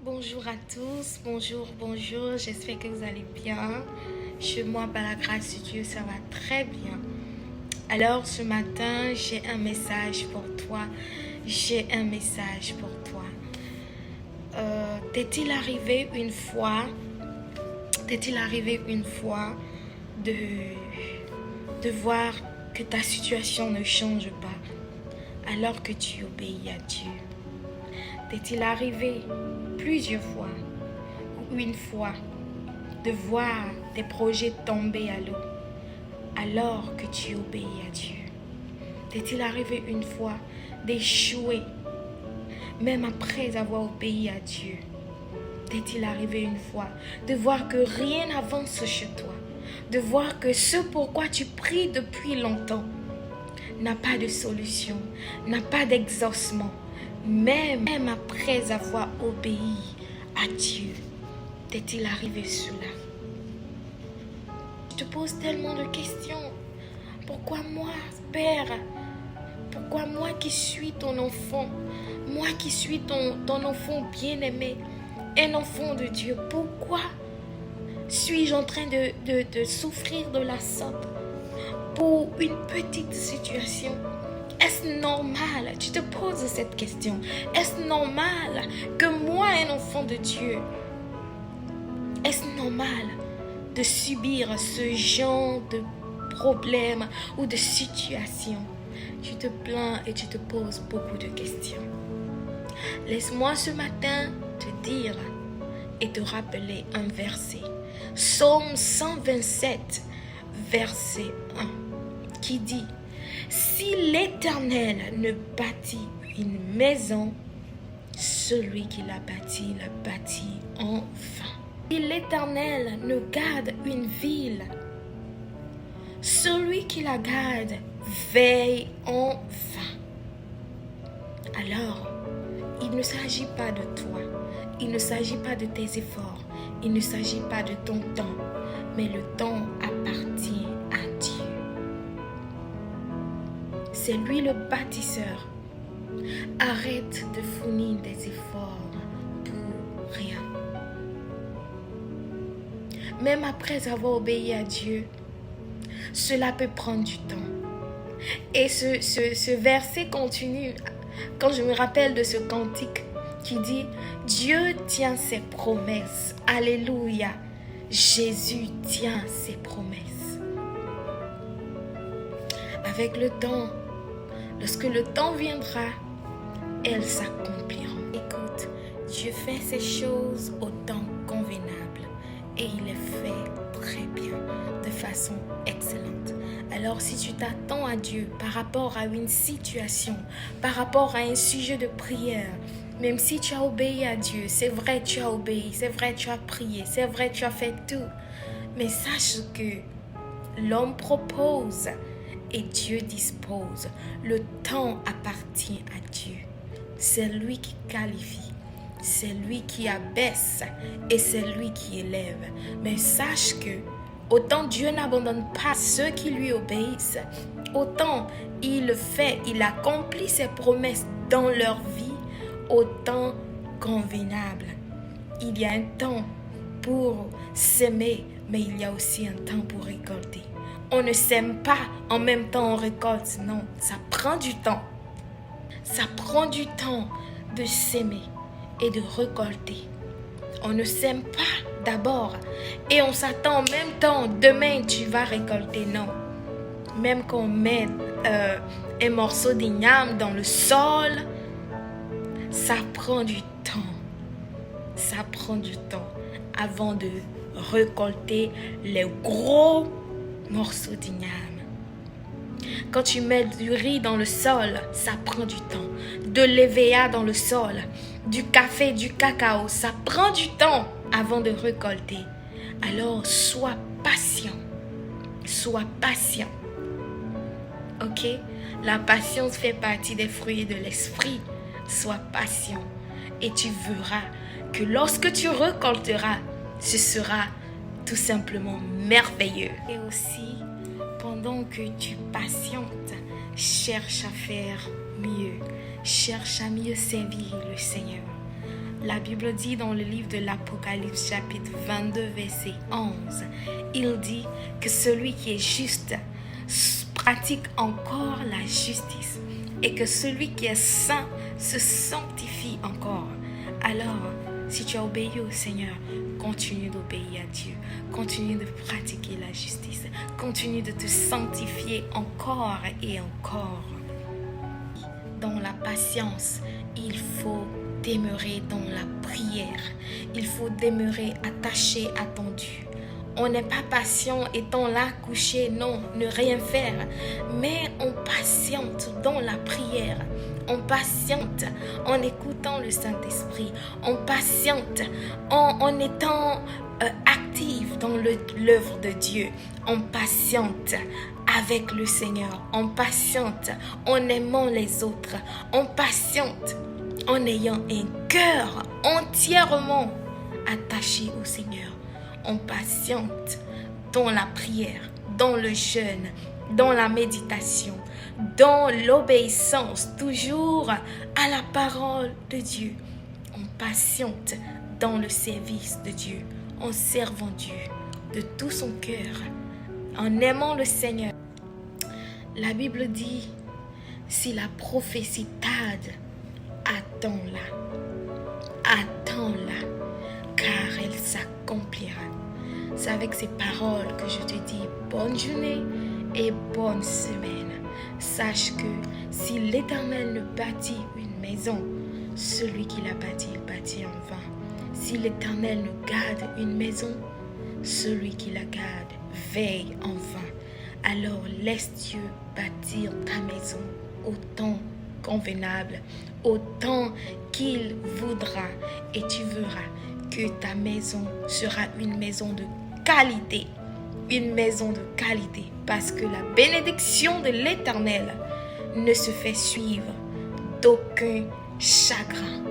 Bonjour à tous, bonjour, j'espère que vous allez bien. Chez moi, par la grâce de Dieu, ça va très bien. Alors ce matin, j'ai un message pour toi. T'est-il arrivé une fois de voir que ta situation ne change pas alors que tu obéis à Dieu? T'est-il arrivé plusieurs fois ou une fois de voir tes projets tomber à l'eau alors que tu obéis à Dieu? T'est-il arrivé une fois d'échouer même après avoir obéi à Dieu? T'est-il arrivé une fois de voir que rien n'avance chez toi, de voir que ce pourquoi tu pries depuis longtemps n'a pas de solution, n'a pas d'exaucement, même après avoir obéi à Dieu? T'est-il arrivé cela? Je te pose tellement de questions. Pourquoi moi, Père? Pourquoi moi qui suis ton enfant, moi qui suis ton enfant bien-aimé, un enfant de Dieu, pourquoi suis-je en train de souffrir de la sorte pour une petite situation? Est-ce normal? Tu te poses cette question. Est-ce normal que moi, un enfant de Dieu, est-ce normal de subir ce genre de problème ou de situation? Tu te plains et tu te poses beaucoup de questions. Laisse-moi ce matin te dire et te rappeler un verset. Psaume 127, verset 1, qui dit: si l'Éternel ne bâtit une maison, celui qui la bâtit en vain. Si l'Éternel ne garde une ville, celui qui la garde veille en vain. Alors, il ne s'agit pas de toi, il ne s'agit pas de tes efforts, il ne s'agit pas de ton temps, mais le temps appartient à Dieu. C'est lui le bâtisseur. Arrête de fournir des efforts pour rien. Même après avoir obéi à Dieu, cela peut prendre du temps. Et ce verset continue quand je me rappelle de ce cantique qui dit: Dieu tient ses promesses. Alléluia. Jésus tient ses promesses. Avec le temps, lorsque le temps viendra, elles s'accompliront. Écoute, Dieu fait ces choses au temps convenable et il les fait très bien, de façon excellente. Alors si tu t'attends à Dieu par rapport à une situation, par rapport à un sujet de prière, même si tu as obéi à Dieu, c'est vrai tu as obéi, c'est vrai tu as prié, c'est vrai tu as fait tout, mais sache que l'homme propose et Dieu dispose. Le temps appartient à Dieu. C'est lui qui qualifie, c'est lui qui abaisse et c'est lui qui élève. Mais sache que autant Dieu n'abandonne pas ceux qui lui obéissent, autant il le fait, il accomplit ses promesses dans leur vie au temps convenable. Il y a un temps pour s'aimer, mais il y a aussi un temps pour récolter. On ne sème pas en même temps on récolte, non, ça prend du temps. Ça prend du temps de s'aimer et de récolter. On ne sème pas d'abord et on s'attend en même temps, demain tu vas récolter, non. Même quand on met un morceau d'igname dans le sol, ça prend du temps. Ça prend du temps avant de récolter les gros morceaux d'igname. Quand tu mets du riz dans le sol, ça prend du temps. De l'EVA dans le sol, du café, du cacao, ça prend du temps avant de récolter. Alors, sois patient. Sois patient. Ok? La patience fait partie des fruits de l'esprit. Sois patient. Et tu verras que lorsque tu récolteras, ce sera tout simplement merveilleux. Et aussi, pendant que tu patientes, cherche à faire mieux. Cherche à mieux servir le Seigneur. La Bible dit dans le livre de l'Apocalypse chapitre 22 verset 11, il dit que celui qui est juste pratique encore la justice et que celui qui est saint se sanctifie encore. Alors, si tu as obéi au Seigneur, continue d'obéir à Dieu, continue de pratiquer la justice, continue de te sanctifier encore et encore. Dans la patience, il faut demeurer dans la prière. Il faut demeurer attaché à ton Dieu. On n'est pas patient étant là couché, non, ne rien faire. Mais on patiente dans la prière. On patiente en écoutant le Saint-Esprit. On patiente en étant active dans l'œuvre de Dieu. On patiente avec le Seigneur. On patiente en aimant les autres. On patiente en ayant un cœur entièrement attaché au Seigneur. On patiente dans la prière, dans le jeûne, dans la méditation, dans l'obéissance, toujours à la parole de Dieu. On patiente dans le service de Dieu, en servant Dieu de tout son cœur, en aimant le Seigneur. La Bible dit, si la prophétie tarde, attends-la, car elle s'accomplira. C'est avec ces paroles que je te dis bonne journée et bonne semaine. Sache que si l'Éternel ne bâtit une maison, celui qui la bâtit, il bâtit en vain. Si l'Éternel ne garde une maison, celui qui la garde veille en vain. Alors laisse Dieu bâtir ta maison au temps convenable, au temps qu'il voudra, et tu verras que ta maison sera une maison de qualité, parce que la bénédiction de l'Éternel ne se fait suivre d'aucun chagrin.